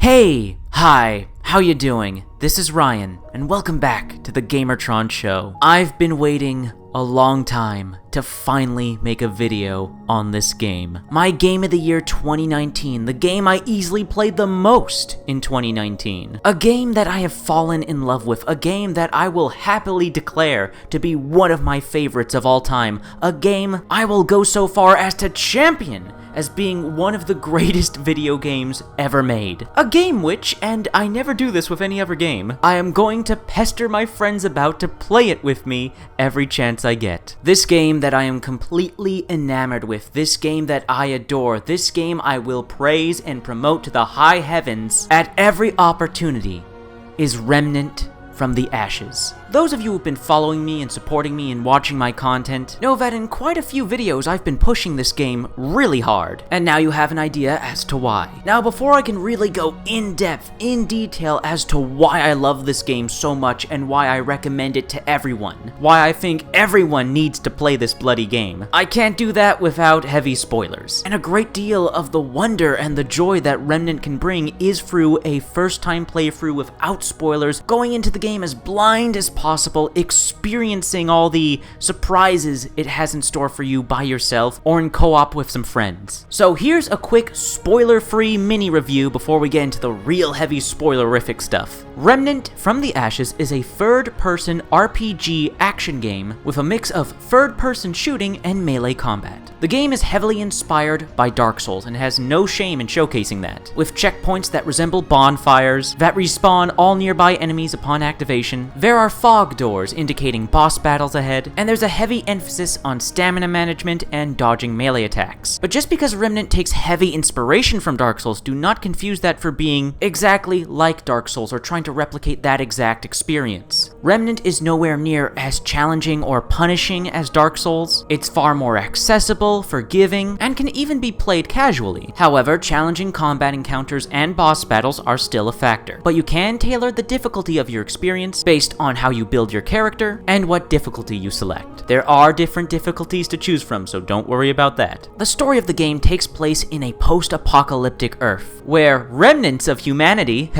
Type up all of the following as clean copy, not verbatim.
Hey, hi, how you doing? This is Ryan, and welcome back to the Gamertron Show. I've been waiting a long time to finally make a video on this game. My game of the year 2019, the game I easily played the most in 2019. A game that I have fallen in love with, a game that I will happily declare to be one of my favorites of all time, a game I will go so far as to champion as being one of the greatest video games ever made. A game which, and I never do this with any other game, I am going to pester my friends about to play it with me every chance I get. This game that I am completely enamored with, this game that I adore, this game I will praise and promote to the high heavens at every opportunity, is Remnant from the Ashes. Those of you who've been following me and supporting me and watching my content know that in quite a few videos I've been pushing this game really hard, and now you have an idea as to why. Now before I can really go in depth, in detail as to why I love this game so much and why I recommend it to everyone, why I think everyone needs to play this bloody game, I can't do that without heavy spoilers. And a great deal of the wonder and the joy that Remnant can bring is through a first time playthrough without spoilers, going into the game as blind as possible, experiencing all the surprises it has in store for you by yourself or in co-op with some friends. So here's a quick spoiler-free mini review before we get into the real heavy spoilerific stuff. Remnant from the Ashes is a third-person RPG action game with a mix of third-person shooting and melee combat. The game is heavily inspired by Dark Souls and has no shame in showcasing that, with checkpoints that resemble bonfires that respawn all nearby enemies upon activation. There are fog doors indicating boss battles ahead, and there's a heavy emphasis on stamina management and dodging melee attacks. But just because Remnant takes heavy inspiration from Dark Souls, do not confuse that for being exactly like Dark Souls or trying to replicate that exact experience. Remnant is nowhere near as challenging or punishing as Dark Souls. It's far more accessible, forgiving, and can even be played casually. However, challenging combat encounters and boss battles are still a factor, but you can tailor the difficulty of your experience based on how you build your character and what difficulty you select. There are different difficulties to choose from, so don't worry about that. The story of the game takes place in a post-apocalyptic Earth, where remnants of humanity,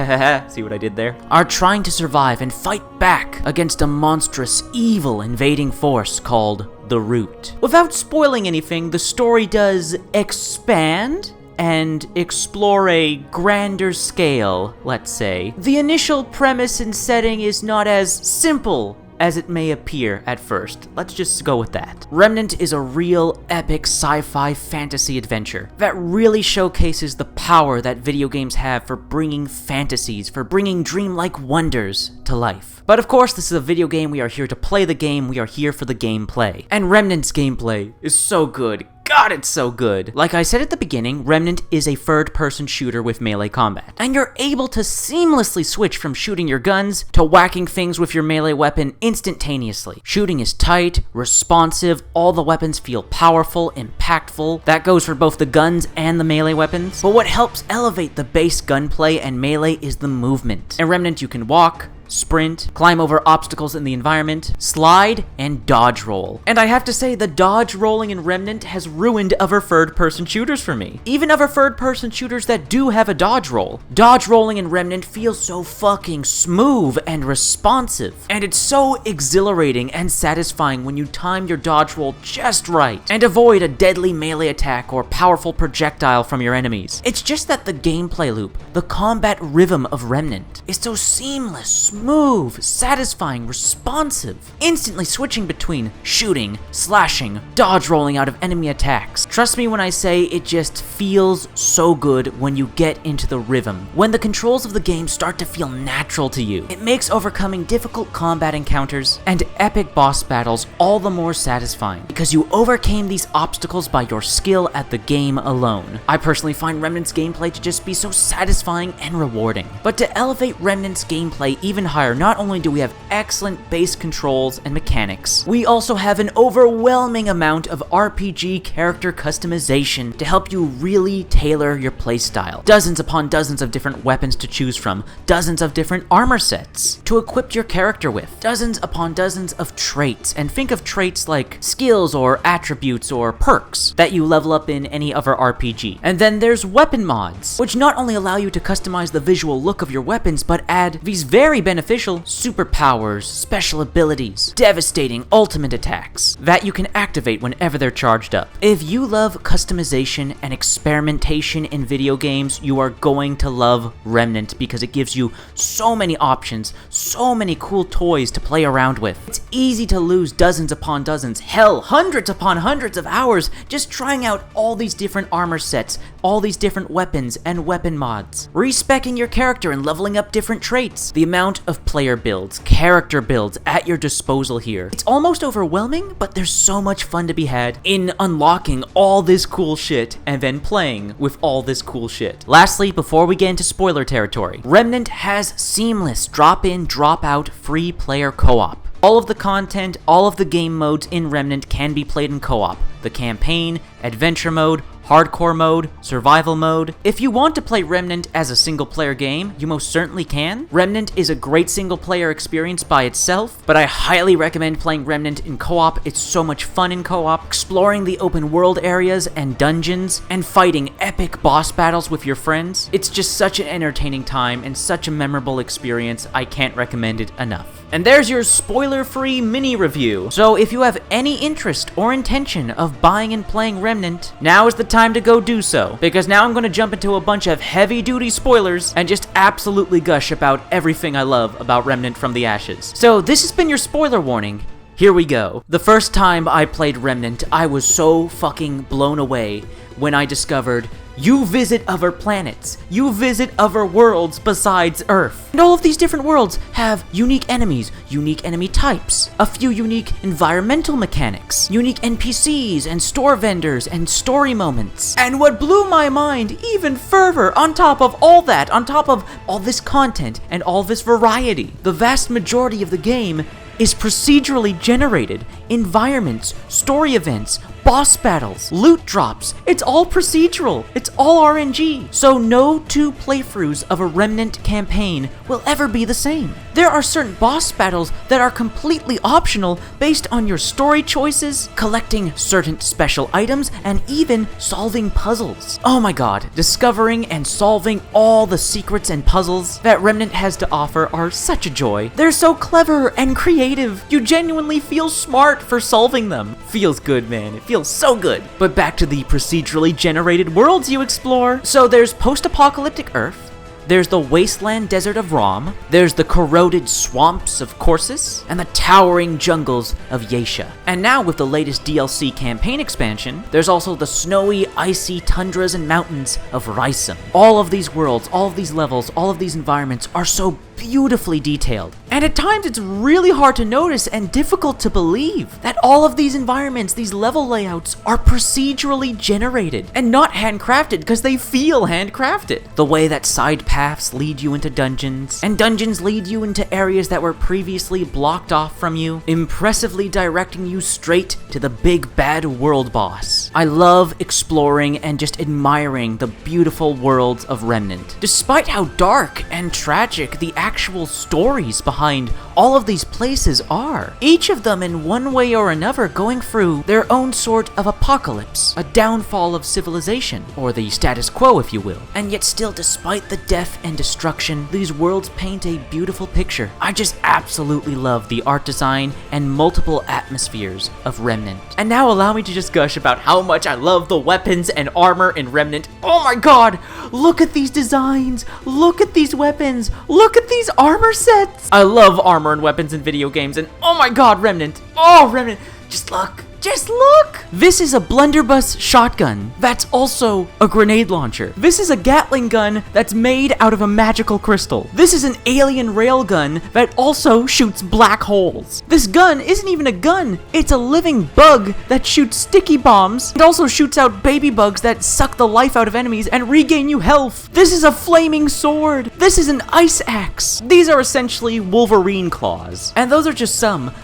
see what I did there, are trying to survive and fight back against a monstrous, evil invading force called the Root. Without spoiling anything, the story does expand and explore a grander scale, let's say. The initial premise and setting is not as simple as it may appear at first. Let's just go with that. Remnant is a real epic sci-fi fantasy adventure that really showcases the power that video games have for bringing fantasies, for bringing dreamlike wonders to life. But of course, this is a video game. We are here to play the game. We are here for the gameplay. And Remnant's gameplay is so good. God, it's so good. Like I said at the beginning, Remnant is a third-person shooter with melee combat, and you're able to seamlessly switch from shooting your guns to whacking things with your melee weapon instantaneously. Shooting is tight, responsive, all the weapons feel powerful, impactful. That goes for both the guns and the melee weapons. But what helps elevate the base gunplay and melee is the movement. In Remnant, you can walk, sprint, climb over obstacles in the environment, slide, and dodge roll. And I have to say, the dodge rolling in Remnant has ruined other third-person shooters for me. Even other third-person shooters that do have a dodge roll. Dodge rolling in Remnant feels so fucking smooth and responsive. And it's so exhilarating and satisfying when you time your dodge roll just right and avoid a deadly melee attack or powerful projectile from your enemies. It's just that the gameplay loop, the combat rhythm of Remnant, is so seamless, smooth, satisfying, responsive, instantly switching between shooting, slashing, dodge rolling out of enemy attacks. Trust me when I say it just feels so good when you get into the rhythm. When the controls of the game start to feel natural to you, it makes overcoming difficult combat encounters and epic boss battles all the more satisfying because you overcame these obstacles by your skill at the game alone. I personally find Remnant's gameplay to just be so satisfying and rewarding. But to elevate Remnant's gameplay even higher. Not only do we have excellent base controls and mechanics, we also have an overwhelming amount of RPG character customization to help you really tailor your playstyle. Dozens upon dozens of different weapons to choose from, dozens of different armor sets to equip your character with, dozens upon dozens of traits, and think of traits like skills or attributes or perks that you level up in any other RPG. And then there's weapon mods, which not only allow you to customize the visual look of your weapons, but add these very beneficial superpowers, special abilities, devastating ultimate attacks that you can activate whenever they're charged up. If you love customization and experimentation in video games, you are going to love Remnant because it gives you so many options, so many cool toys to play around with. It's easy to lose dozens upon dozens, hell, hundreds upon hundreds of hours just trying out all these different armor sets, all these different weapons and weapon mods, respecking your character and leveling up different traits. The amount of player builds, character builds at your disposal here. It's almost overwhelming, but there's so much fun to be had in unlocking all this cool shit and then playing with all this cool shit. Lastly, before we get into spoiler territory, Remnant has seamless drop-in, drop-out free player co-op. All of the content, all of the game modes in Remnant can be played in co-op. The campaign, adventure mode, hardcore mode, survival mode. If you want to play Remnant as a single player game, you most certainly can. Remnant is a great single player experience by itself, but I highly recommend playing Remnant in co-op. It's so much fun in co-op, exploring the open world areas and dungeons, and fighting epic boss battles with your friends. It's just such an entertaining time and such a memorable experience. I can't recommend it enough. And there's your spoiler-free mini review. So if you have any interest or intention of buying and playing Remnant, now is the time to go do so, because now I'm going to jump into a bunch of heavy-duty spoilers and just absolutely gush about everything I love about Remnant from the Ashes. So this has been your spoiler warning. Here we go. The first time I played Remnant, I was so fucking blown away when I discovered you visit other planets, you visit other worlds besides Earth. And all of these different worlds have unique enemies, unique enemy types, a few unique environmental mechanics, unique NPCs and store vendors and story moments. And what blew my mind even further, on top of all that, on top of all this content and all this variety, the vast majority of the game is procedurally generated. Environments, story events, boss battles, loot drops, it's all procedural, it's all RNG. So no two playthroughs of a Remnant campaign will ever be the same. There are certain boss battles that are completely optional based on your story choices, collecting certain special items, and even solving puzzles. Oh my god, discovering and solving all the secrets and puzzles that Remnant has to offer are such a joy. They're so clever and creative. You genuinely feel smart for solving them. Feels good, man. It feels so good. But back to the procedurally generated worlds you explore. So there's post-apocalyptic Earth, there's the wasteland desert of Rom, there's the corroded swamps of Corsus, and the towering jungles of Yesha. And now with the latest DLC campaign expansion, there's also the snowy, icy tundras and mountains of Rysum. All of these worlds, all of these levels, all of these environments are so beautifully detailed. And at times it's really hard to notice and difficult to believe that all of these environments, these level layouts, are procedurally generated and not handcrafted, because they feel handcrafted. The way that side paths lead you into dungeons, and dungeons lead you into areas that were previously blocked off from you, impressively directing you straight to the big bad world boss. I love exploring and just admiring the beautiful worlds of Remnant. Despite how dark and tragic the actual stories behind all of these places are, each of them in one way or another going through their own sort of apocalypse, a downfall of civilization, or the status quo if you will. And yet still, despite the death and destruction, these worlds paint a beautiful picture. I just absolutely love the art design and multiple atmospheres of Remnant. And now allow me to just gush about how much I love the weapons and armor in Remnant. Oh my god! Look at these designs! Look at these weapons! Look at these armor sets! I love armor and weapons in video games, and oh my god, Remnant! Oh, Remnant! Just look! Just look! This is a blunderbuss shotgun that's also a grenade launcher. This is a Gatling gun that's made out of a magical crystal. This is an alien railgun that also shoots black holes. This gun isn't even a gun, it's a living bug that shoots sticky bombs and also shoots out baby bugs that suck the life out of enemies and regain you health. This is a flaming sword. This is an ice axe. These are essentially Wolverine claws. And those are just some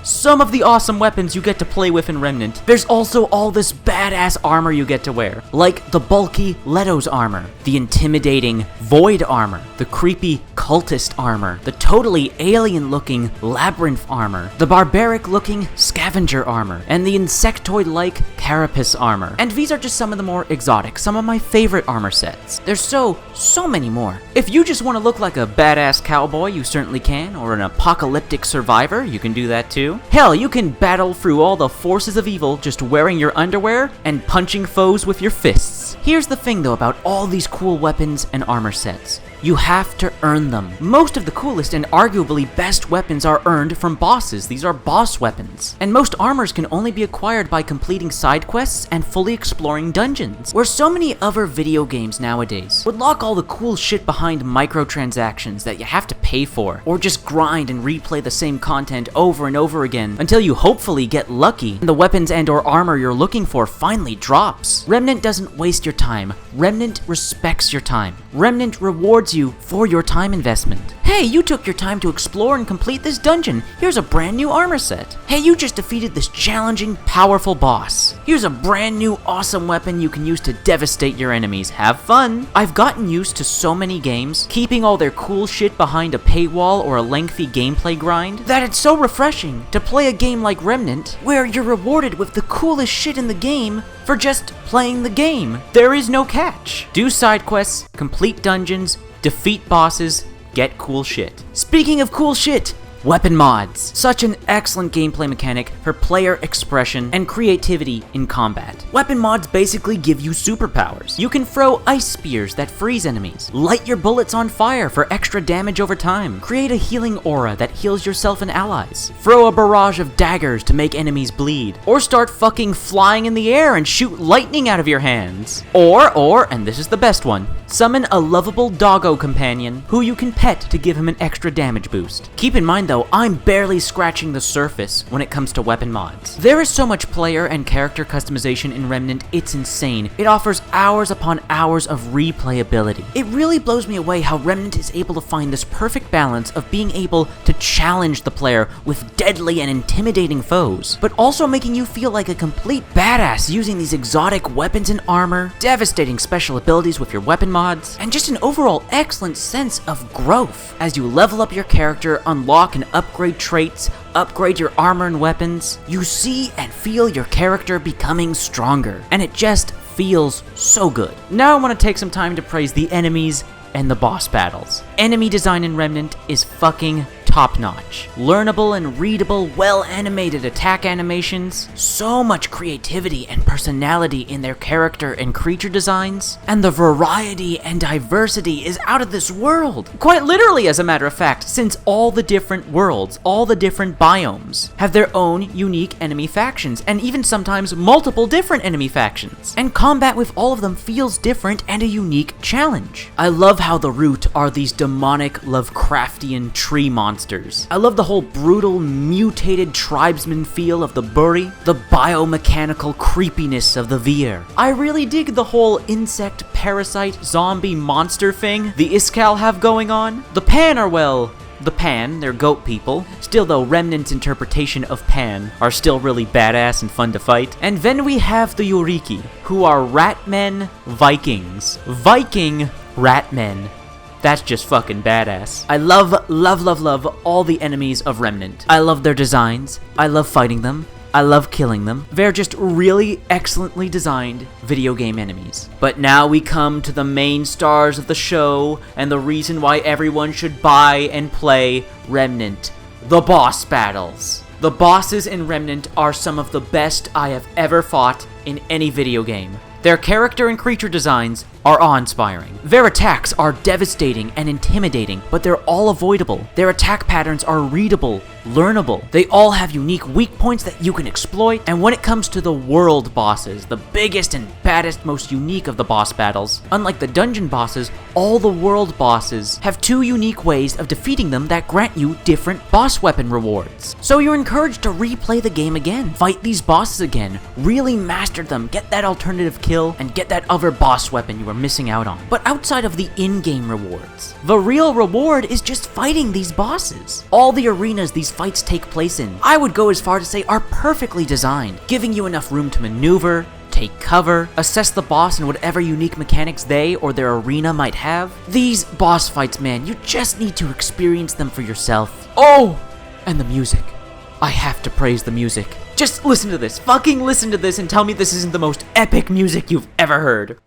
of the awesome weapons you get to play with in Remnant. There's also all this badass armor you get to wear, like the bulky Leto's armor, the intimidating Void armor, the creepy cultist armor, the totally alien-looking Labyrinth armor, the barbaric-looking Scavenger armor, and the insectoid-like Carapace armor. And these are just some of the more exotic, some of my favorite armor sets. There's so many more. If you just want to look like a badass cowboy, you certainly can, or an apocalyptic survivor, you can do that too. Hell, you can battle through all the forces of evil just wearing your underwear and punching foes with your fists. Here's the thing though about all these cool weapons and armor sets. You have to earn them. Most of the coolest and arguably best weapons are earned from bosses. These are boss weapons. And most armors can only be acquired by completing side quests and fully exploring dungeons, where so many other video games nowadays would lock all the cool shit behind microtransactions that you have to pay for, or just grind and replay the same content over and over again until you hopefully get lucky and the weapons and or armor you're looking for finally drops. Remnant doesn't waste your time. Remnant respects your time. Remnant rewards you for your time investment. Hey, you took your time to explore and complete this dungeon. Here's a brand new armor set. Hey, you just defeated this challenging, powerful boss. Here's a brand new awesome weapon you can use to devastate your enemies. Have fun. I've gotten used to so many games keeping all their cool shit behind a paywall or a lengthy gameplay grind that it's so refreshing to play a game like Remnant where you're rewarded with the coolest shit in the game for just playing the game. There is no catch. Do side quests, complete dungeons, defeat bosses, get cool shit. Speaking of cool shit, weapon mods. Such an excellent gameplay mechanic for player expression and creativity in combat. Weapon mods basically give you superpowers. You can throw ice spears that freeze enemies, light your bullets on fire for extra damage over time, create a healing aura that heals yourself and allies, throw a barrage of daggers to make enemies bleed, or start fucking flying in the air and shoot lightning out of your hands. Or, and this is the best one, summon a lovable doggo companion who you can pet to give him an extra damage boost. Keep in mind though, I'm barely scratching the surface when it comes to weapon mods. There is so much player and character customization in Remnant, it's insane. It offers hours upon hours of replayability. It really blows me away how Remnant is able to find this perfect balance of being able to challenge the player with deadly and intimidating foes, but also making you feel like a complete badass using these exotic weapons and armor, devastating special abilities with your weapon mods, and just an overall excellent sense of growth as you level up your character, unlock and upgrade traits, upgrade your armor and weapons. You see and feel your character becoming stronger, and it just feels so good. Now I want to take some time to praise the enemies and the boss battles. Enemy design in Remnant is fucking top-notch. Learnable and readable, well-animated attack animations, so much creativity and personality in their character and creature designs, and the variety and diversity is out of this world. Quite literally, as a matter of fact, since all the different worlds, all the different biomes, have their own unique enemy factions, and even sometimes multiple different enemy factions. And combat with all of them feels different and a unique challenge. I love how the Root are these demonic Lovecraftian tree monsters. I love the whole brutal, mutated tribesman feel of the Buri, the biomechanical creepiness of the Veer. I really dig the whole insect, parasite, zombie monster thing the Iskal have going on. The Pan are, well, the Pan, they're goat people. Still though, Remnant's interpretation of Pan are still really badass and fun to fight. And then we have the Yoriki, who are Ratmen Vikings. Viking Ratmen. That's just fucking badass. I love all the enemies of Remnant. I love their designs. I love fighting them. I love killing them. They're just really excellently designed video game enemies. But now we come to the main stars of the show and the reason why everyone should buy and play Remnant: the boss battles. The bosses in Remnant are some of the best I have ever fought in any video game. Their character and creature designs are awe-inspiring. Their attacks are devastating and intimidating, but they're all avoidable. Their attack patterns are readable, learnable. They all have unique weak points that you can exploit, and when it comes to the world bosses, the biggest and baddest, most unique of the boss battles, unlike the dungeon bosses, all the world bosses have two unique ways of defeating them that grant you different boss weapon rewards. So you're encouraged to replay the game again, fight these bosses again, really master them, get that alternative kill, and get that other boss weapon you were missing out on. But outside of the in-game rewards, the real reward is just fighting these bosses. All the arenas these fights take place in, I would go as far to say are perfectly designed, giving you enough room to maneuver, take cover, assess the boss and whatever unique mechanics they or their arena might have. These boss fights, man, you just need to experience them for yourself. Oh! And the music. I have to praise the music. Just listen to this. Fucking listen to this and tell me this isn't the most epic music you've ever heard.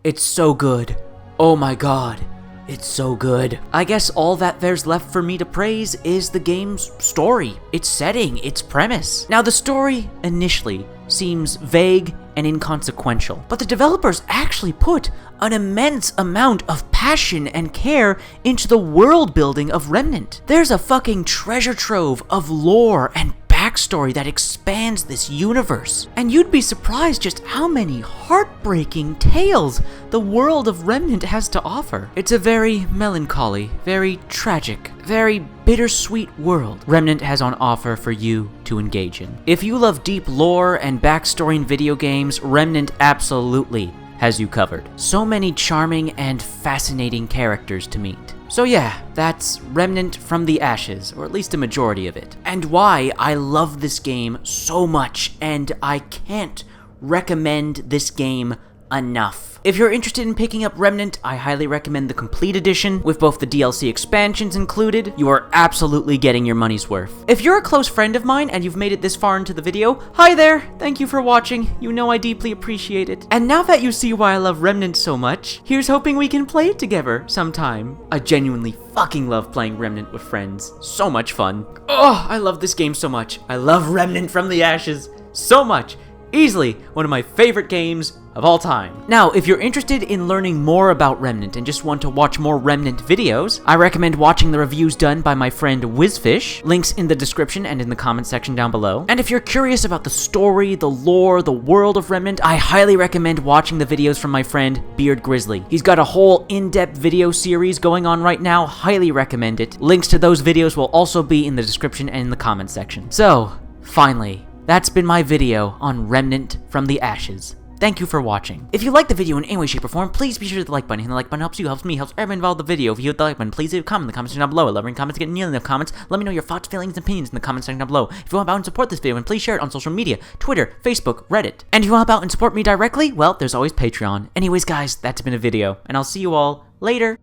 It's so good. Oh my god. It's so good. I guess all that there's left for me to praise is the game's story, its setting, its premise. Now the story initially seems vague and inconsequential, but the developers actually put an immense amount of passion and care into the world building of Remnant. There's a fucking treasure trove of lore and backstory that expands this universe. And you'd be surprised just how many heartbreaking tales the world of Remnant has to offer. It's a very melancholy, very tragic, very bittersweet world Remnant has on offer for you to engage in. If you love deep lore and backstory in video games, Remnant absolutely has you covered. So many charming and fascinating characters to meet. So yeah, that's Remnant from the Ashes, or at least a majority of it. And why I love this game so much, and I can't recommend this game enough. If you're interested in picking up Remnant, I highly recommend the Complete Edition, with both the DLC expansions included. You are absolutely getting your money's worth. If you're a close friend of mine and you've made it this far into the video, hi there! Thank you for watching. You know I deeply appreciate it. And now that you see why I love Remnant so much, here's hoping we can play it together sometime. I genuinely fucking love playing Remnant with friends. So much fun. Oh, I love this game so much. I love Remnant from the Ashes so much. Easily one of my favorite games of all time. Now, if you're interested in learning more about Remnant and just want to watch more Remnant videos, I recommend watching the reviews done by my friend Wizfish, links in the description and in the comment section down below. And if you're curious about the story, the lore, the world of Remnant, I highly recommend watching the videos from my friend Beard Grizzly. He's got a whole in-depth video series going on right now, highly recommend it. Links to those videos will also be in the description and in the comment section. So, finally, that's been my video on Remnant from the Ashes. Thank you for watching. If you liked the video in any way, shape, or form, please be sure to hit the like button. Hitting the like button helps you, helps me, helps everyone involved in the video. If you hit the like button, please leave a comment in the comment section down below. I love reading comments, getting nearly enough comments. Let me know your thoughts, feelings, and opinions in the comment section down below. If you want to help out and support this video, then please share it on social media, Twitter, Facebook, Reddit. And if you want to help out and support me directly, well, there's always Patreon. Anyways, guys, that's been a video, and I'll see you all later.